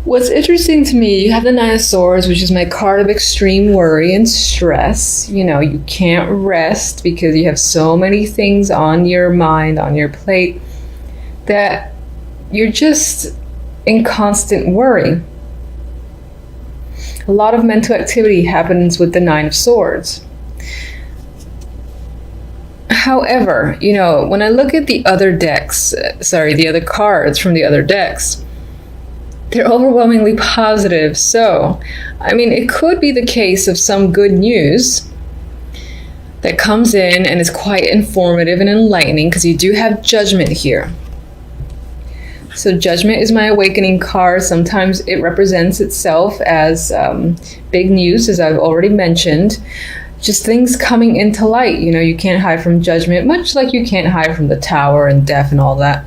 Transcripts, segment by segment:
What's interesting to me, you have the Nine of Swords, which is my card of extreme worry and stress. You know, you can't rest because you have so many things on your mind, on your plate, that you're just in constant worry. A lot of mental activity happens with the Nine of Swords. However, you know, when I look at the other cards from the other decks, they're overwhelmingly positive. So, I mean, it could be the case of some good news that comes in and is quite informative and enlightening, because you do have Judgment here. So Judgment is my awakening card. Sometimes it represents itself as big news, as I've already mentioned. Just things coming into light. You know, you can't hide from Judgment, much like you can't hide from the Tower and death and all that.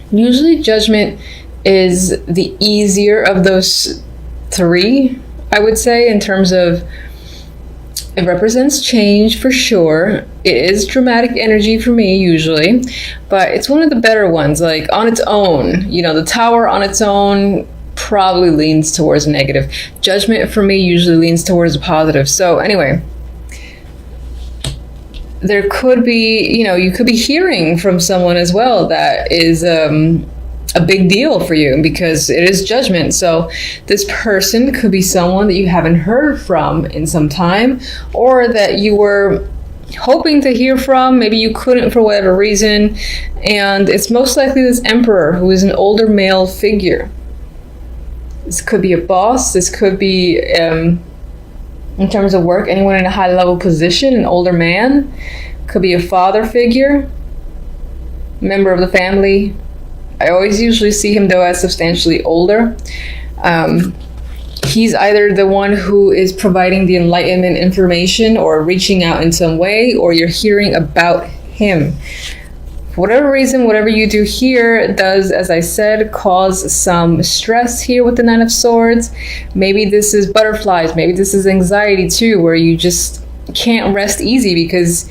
Usually Judgment is the easier of those three, I would say, in terms of it represents change for sure. It is dramatic energy for me usually, but it's one of the better ones. Like on its own, you know, the Tower on its own probably leans towards negative. Judgment for me usually leans towards positive. So anyway, there could be, you know, you could be hearing from someone as well that is a big deal for you, because it is Judgment. So this person could be someone that you haven't heard from in some time, or that you were hoping to hear from. Maybe you couldn't for whatever reason, and it's most likely this Emperor, who is an older male figure. This could be a boss. This could be, in terms of work, anyone in a high level position, an older man. Could be a father figure, member of the family. I always usually see him, though, as substantially older. He's either the one who is providing the enlightenment information or reaching out in some way, or you're hearing about him. For whatever reason, whatever you do here does, as I said, cause some stress here with the Nine of Swords. Maybe this is butterflies. Maybe this is anxiety too, where you just can't rest easy because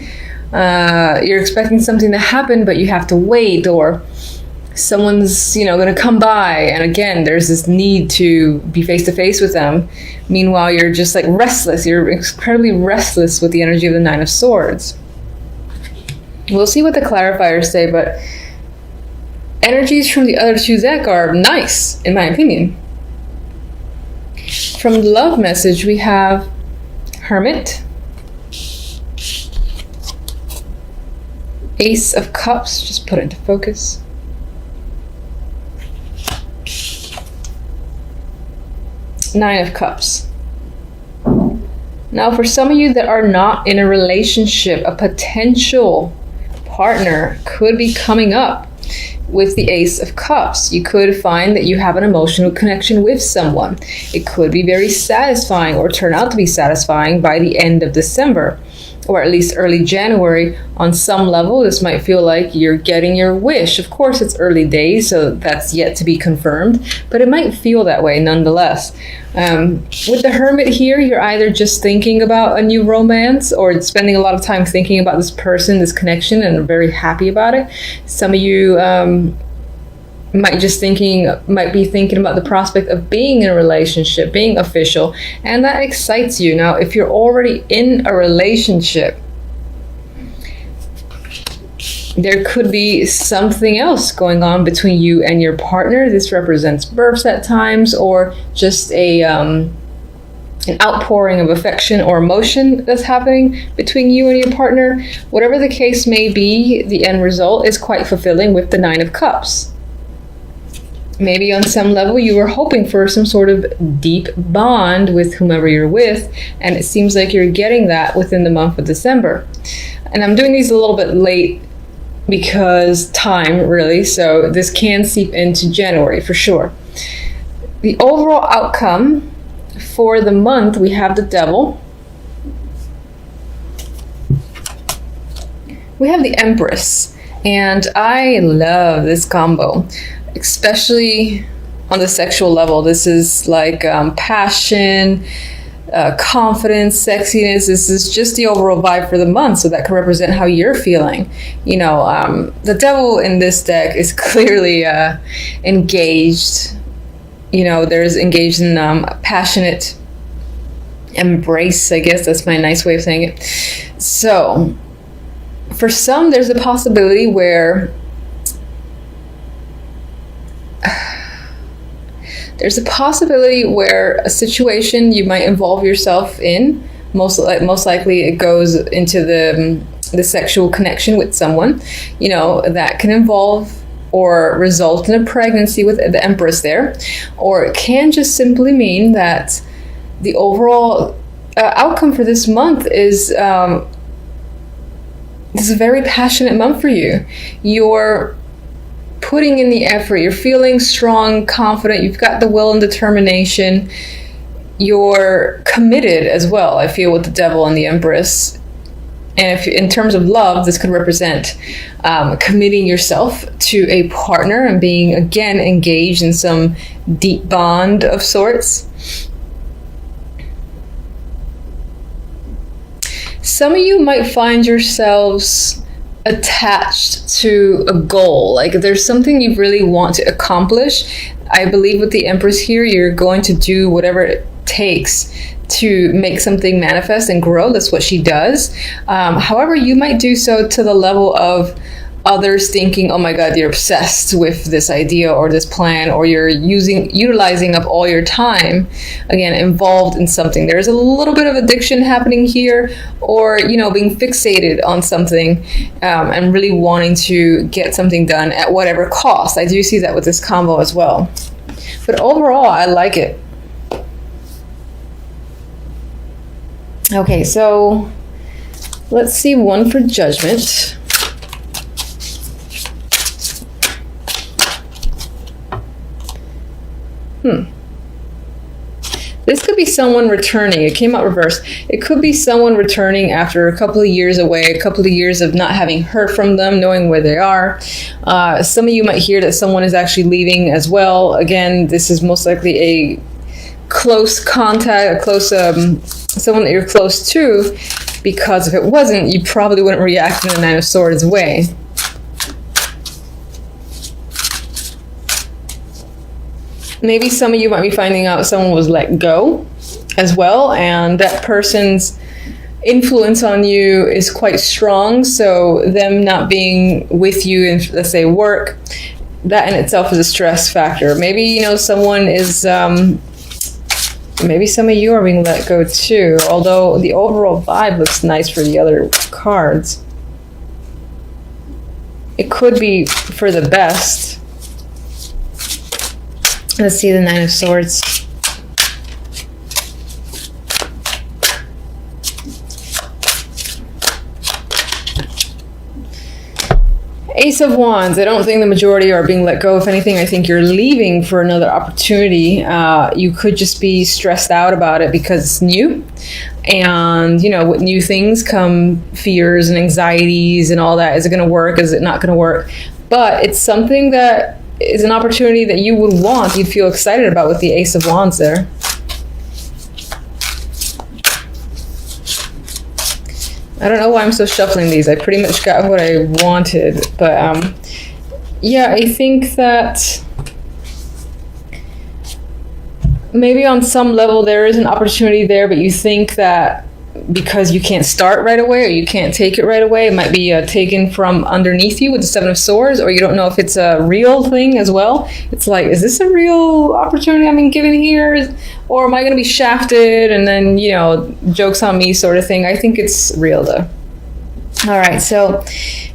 you're expecting something to happen, but you have to wait, or someone's, you know, going to come by, and again, there's this need to be face to face with them. Meanwhile, you're just like restless. You're incredibly restless with the energy of the Nine of Swords. We'll see what the clarifiers say, but energies from the other two decks are nice, in my opinion. From the love message, we have Hermit, Ace of Cups, just put it into focus, Nine of Cups. Now, for some of you that are not in a relationship, a potential partner could be coming up with the Ace of Cups. You could find that you have an emotional connection with someone. It could be very satisfying, or turn out to be satisfying by the end of December, or at least early January. On some level, this might feel like you're getting your wish. Of course, it's early days, so that's yet to be confirmed, but it might feel that way nonetheless. With the Hermit here, you're either just thinking about a new romance, or spending a lot of time thinking about this person, this connection, and are very happy about it. Some of you might be thinking about the prospect of being in a relationship, being official, and that excites you. Now, if you're already in a relationship, there could be something else going on between you and your partner. This represents births at times, or just an outpouring of affection or emotion that's happening between you and your partner. Whatever the case may be, the end result is quite fulfilling with the Nine of Cups. Maybe on some level you were hoping for some sort of deep bond with whomever you're with, and it seems like you're getting that within the month of December. And I'm doing these a little bit late because time, really, so this can seep into January for sure. The overall outcome for the month, we have the Devil, we have the Empress, and I love this combo, especially on the sexual level. This is like passion, confidence, sexiness. This is just the overall vibe for the month, so that can represent how you're feeling. You know, the Devil in this deck is clearly engaged, there's engaged in passionate embrace, I guess that's my nice way of saying it. So for some, there's a possibility where a situation you might involve yourself in, most likely it goes into the sexual connection with someone, that can involve or result in a pregnancy with the Empress there, or it can just simply mean that the overall outcome for this month is this is a very passionate month for you. You're putting in the effort, you're feeling strong, confident, you've got the will and determination, you're committed as well, I feel, with the Devil and the Empress. And if in terms of love, this could represent committing yourself to a partner and being, again, engaged in some deep bond of sorts. Some of you might find yourselves attached to a goal. Like there's something you really want to accomplish. I believe with the Empress here, you're going to do whatever it takes to make something manifest and grow. That's what she does. However, you might do so to the level of others thinking, oh my God, you're obsessed with this idea or this plan, or you're utilizing up all your time, again, involved in something. There's a little bit of addiction happening here, or, being fixated on something and really wanting to get something done at whatever cost. I do see that with this combo as well. But overall, I like it. Okay, so let's see one for judgment. This could be someone returning. It came out reversed. It could be someone returning after a couple of years away, a couple of years of not having heard from them, knowing where they are. Some of you might hear that someone is actually leaving as well. Again, this is most likely a close contact, someone that you're close to, because if it wasn't, you probably wouldn't react in the Nine of Swords way. Maybe some of you might be finding out someone was let go as well, and that person's influence on you is quite strong, so them not being with you in, let's say, work, that in itself is a stress factor. Maybe, someone is, maybe some of you are being let go too, although the overall vibe looks nice for the other cards. It could be for the best. Let's see the Nine of Swords. Ace of Wands. I don't think the majority are being let go. If anything, I think you're leaving for another opportunity. You could just be stressed out about it because it's new. And, with new things come fears and anxieties and all that. Is it going to work? Is it not going to work? But it's something that is an opportunity that you would want, you'd feel excited about with the Ace of Wands there. I don't know why I'm still shuffling these. I pretty much got what I wanted. But yeah, I think that maybe on some level there is an opportunity there, but you think that because you can't start right away or you can't take it right away, it might be taken from underneath you with the Seven of Swords, or you don't know if it's a real thing as well. It's like, is this a real opportunity I'm being given here? Or am I going to be shafted and then, joke's on me sort of thing? I think it's real though. All right, so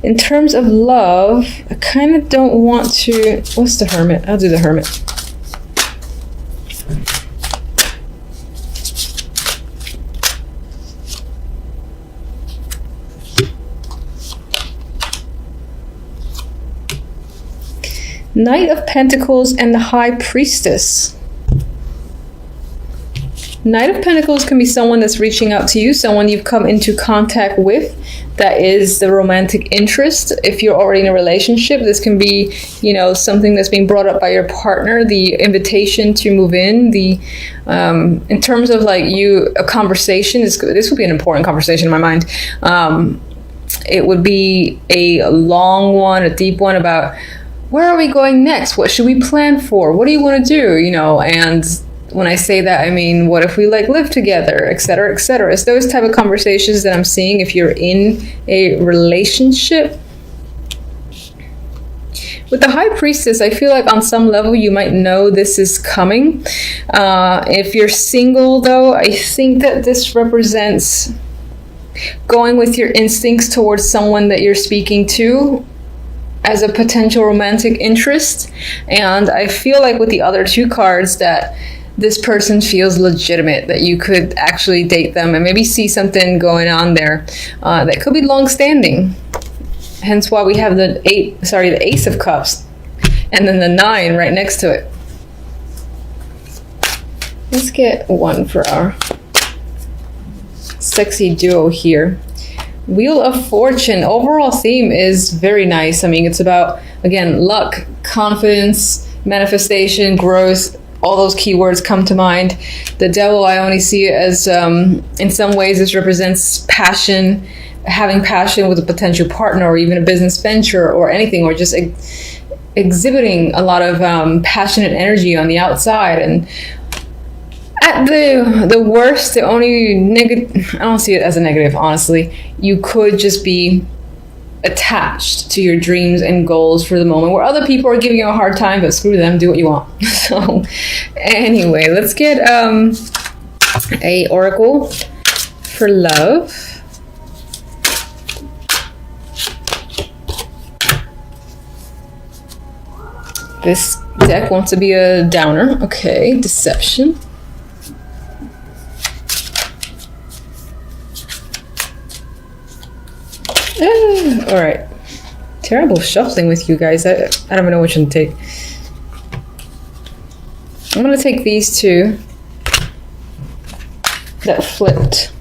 in terms of love, I kind of don't want to... What's the Hermit? I'll do the Hermit. Knight of Pentacles and the High Priestess. Knight of Pentacles can be someone that's reaching out to you, someone you've come into contact with. That is the romantic interest. If you're already in a relationship, this can be, something that's being brought up by your partner, the invitation to move in, in terms of a conversation, this would be an important conversation in my mind. It would be a long one, a deep one about where are we going next? What should we plan for? What do you want to do? And when I say that, I mean, what if we live together, et cetera, et cetera. It's those type of conversations that I'm seeing if you're in a relationship. With the High Priestess, I feel like on some level you might know this is coming. If you're single, though, I think that this represents going with your instincts towards someone that you're speaking to as a potential romantic interest. And I feel like with the other two cards that this person feels legitimate, that you could actually date them and maybe see something going on there that could be long-standing. Hence why we have the Ace of Cups and then the 9 right next to it. Let's get one for our sexy duo here. Wheel of Fortune. Overall theme is very nice. I mean, it's about, again, luck, confidence, manifestation, growth. All those keywords come to mind. The Devil, I only see it as, in some ways, this represents passion, having passion with a potential partner or even a business venture or anything, or just exhibiting a lot of passionate energy on the outside. And at the worst, the only negative, I don't see it as a negative, honestly. You could just be attached to your dreams and goals for the moment, where other people are giving you a hard time, but screw them, do what you want. So anyway, let's get a oracle for love. This deck wants to be a downer. Okay, deception. All right. Terrible shuffling with you guys. I don't even know which one to take. I'm going to take these two that flipped.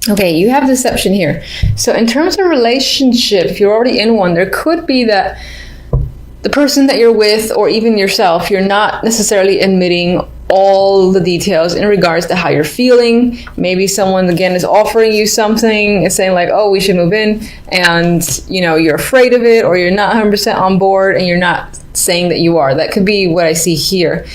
Okay, you have deception here. So in terms of relationship, if you're already in one, there could be that the person that you're with, or even yourself, you're not necessarily admitting all the details in regards to how you're feeling. Maybe someone, again, is offering you something and saying oh, we should move in, and you're afraid of it, or you're not 100% on board and you're not saying that you are. That could be what I see here.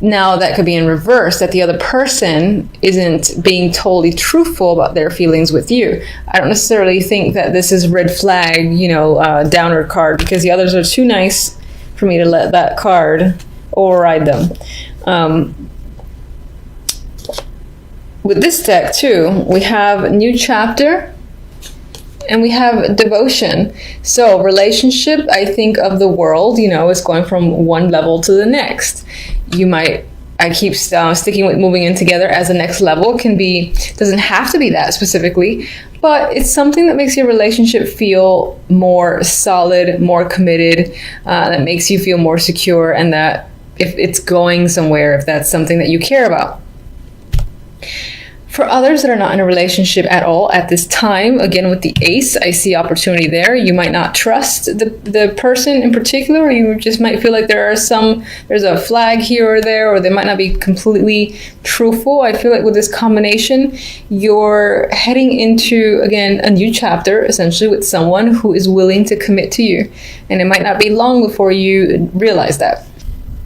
Now that could be in reverse, that the other person isn't being totally truthful about their feelings with you. I don't necessarily think that this is red flag, downer card, because the others are too nice for me to let that card override them. With this deck too, we have a new chapter and we have devotion. So relationship, I think of the world, is going from one level to the next. I keep sticking with moving in together as the next level. Doesn't have to be that specifically, but it's something that makes your relationship feel more solid, more committed, that makes you feel more secure, and that if it's going somewhere, if that's something that you care about. For others that are not in a relationship at all at this time, again with the Ace, I see opportunity there. You might not trust the person in particular, or you just might feel like there's a flag here or there, or they might not be completely truthful. I feel like with this combination, you're heading into, again, a new chapter, essentially, with someone who is willing to commit to you. And it might not be long before you realize that.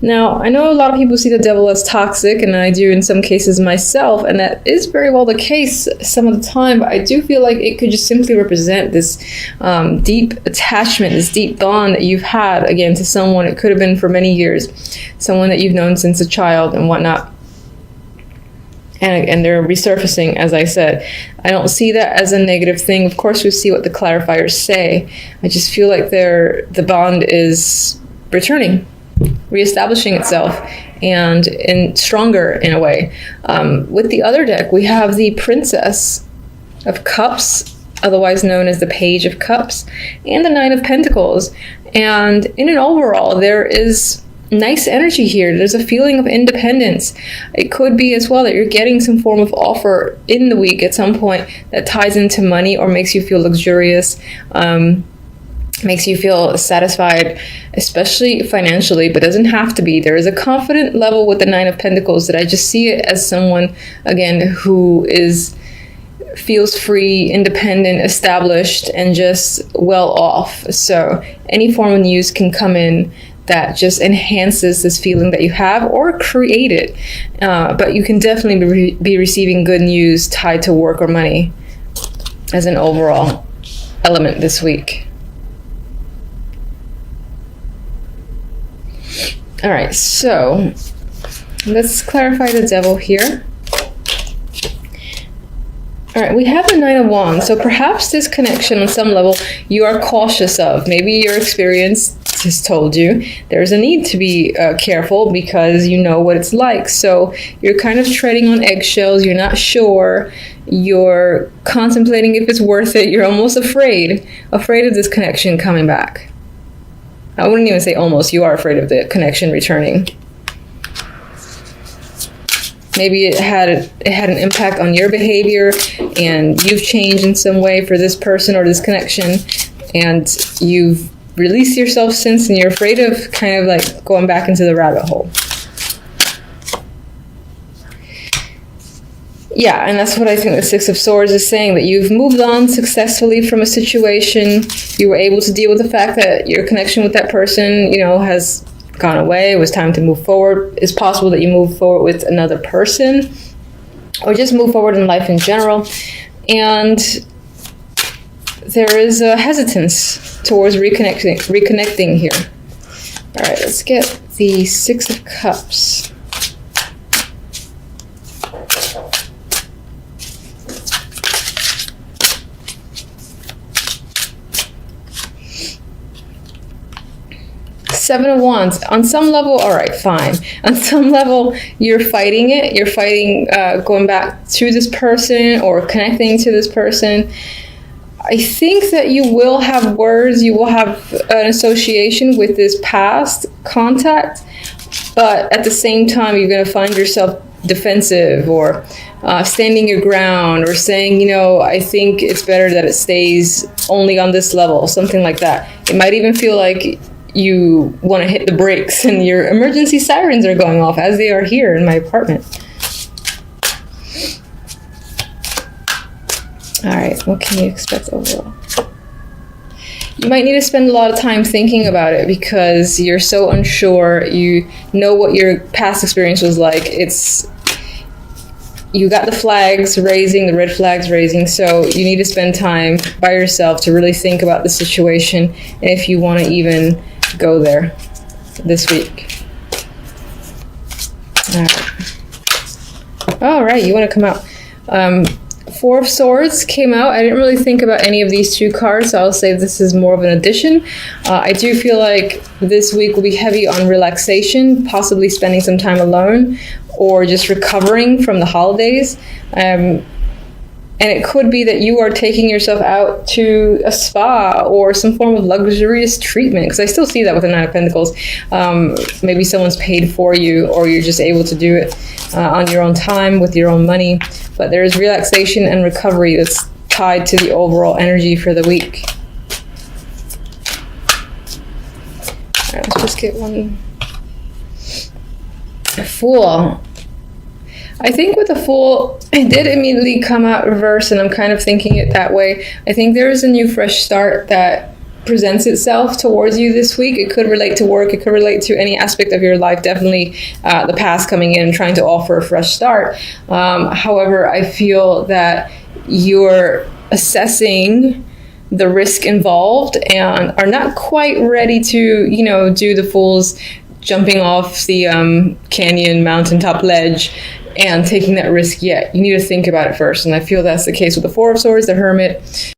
Now, I know a lot of people see the Devil as toxic, and I do in some cases myself, and that is very well the case some of the time, but I do feel like it could just simply represent this deep attachment, this deep bond that you've had, again, to someone. It could have been for many years, someone that you've known since a child and whatnot. And they're resurfacing, as I said. I don't see that as a negative thing. Of course, we see what the clarifiers say. I just feel like the bond is returning, reestablishing itself, and stronger in a way. With the other deck, we have the Princess of Cups, otherwise known as the Page of Cups, and the Nine of Pentacles. And in an overall, there is nice energy here. There's a feeling of independence. It could be as well that you're getting some form of offer in the week at some point that ties into money or makes you feel luxurious, makes you feel satisfied, especially financially, but doesn't have to be. There is a confident level with the Nine of Pentacles that I just see it as someone, again, who is feels free, independent, established, and just well off. So any form of news can come in that just enhances this feeling that you have, or create it. But you can definitely be receiving good news tied to work or money as an overall element this week. All right, so let's clarify the devil here. All right, we have the Nine of Wands. So perhaps this connection on some level you are cautious of. Maybe your experience has told you there's a need to be careful because you know what it's like. So you're kind of treading on eggshells. You're not sure. You're contemplating if it's worth it. You're almost afraid of this connection coming back. I wouldn't even say almost. You are afraid of the connection returning. Maybe it had an impact on your behavior, and you've changed in some way for this person or this connection, and you've released yourself since, and you're afraid of kind of like going back into the rabbit hole. Yeah, and that's what I think the Six of Swords is saying, that you've moved on successfully from a situation. You were able to deal with the fact that your connection with that person, has gone away. It was time to move forward. It's possible that you move forward with another person, or just move forward in life in general. And there is a hesitance towards reconnecting here. All right, let's get the Six of Cups. Seven of Wands. On some level, all right, fine. On some level, you're fighting it. You're fighting going back to this person or connecting to this person. I think that you will have words. You will have an association with this past contact. But at the same time, you're going to find yourself defensive, or standing your ground, or saying, I think it's better that it stays only on this level, something like that. It might even feel like you want to hit the brakes and your emergency sirens are going off, as they are here in my apartment. All right, what can you expect overall? You might need to spend a lot of time thinking about it because you're so unsure. You know what your past experience was like. You got the flags raising, the red flags raising, so you need to spend time by yourself to really think about the situation, and if you want to even go there this week. All right, you want to come out. Four of Swords came out. I didn't really think about any of these two cards, so I'll say this is more of an addition. I do feel like this week will be heavy on relaxation, possibly spending some time alone, or just recovering from the holidays. And it could be that you are taking yourself out to a spa or some form of luxurious treatment, because I still see that with the Nine of Pentacles. Maybe someone's paid for you, or you're just able to do it on your own time with your own money. But there is relaxation and recovery that's tied to the overall energy for the week. All right, let's just get one. Fool. I think with the Fool, it did immediately come out reverse, and I'm kind of thinking it that way. I think there is a new fresh start that presents itself towards you this week. It could relate to work. It could relate to any aspect of your life. Definitely the past coming in and trying to offer a fresh start. However, I feel that you're assessing the risk involved and are not quite ready to, do the Fool's jumping off the canyon mountaintop ledge and taking that risk yet. You need to think about it first. And I feel that's the case with the Four of Swords, the Hermit,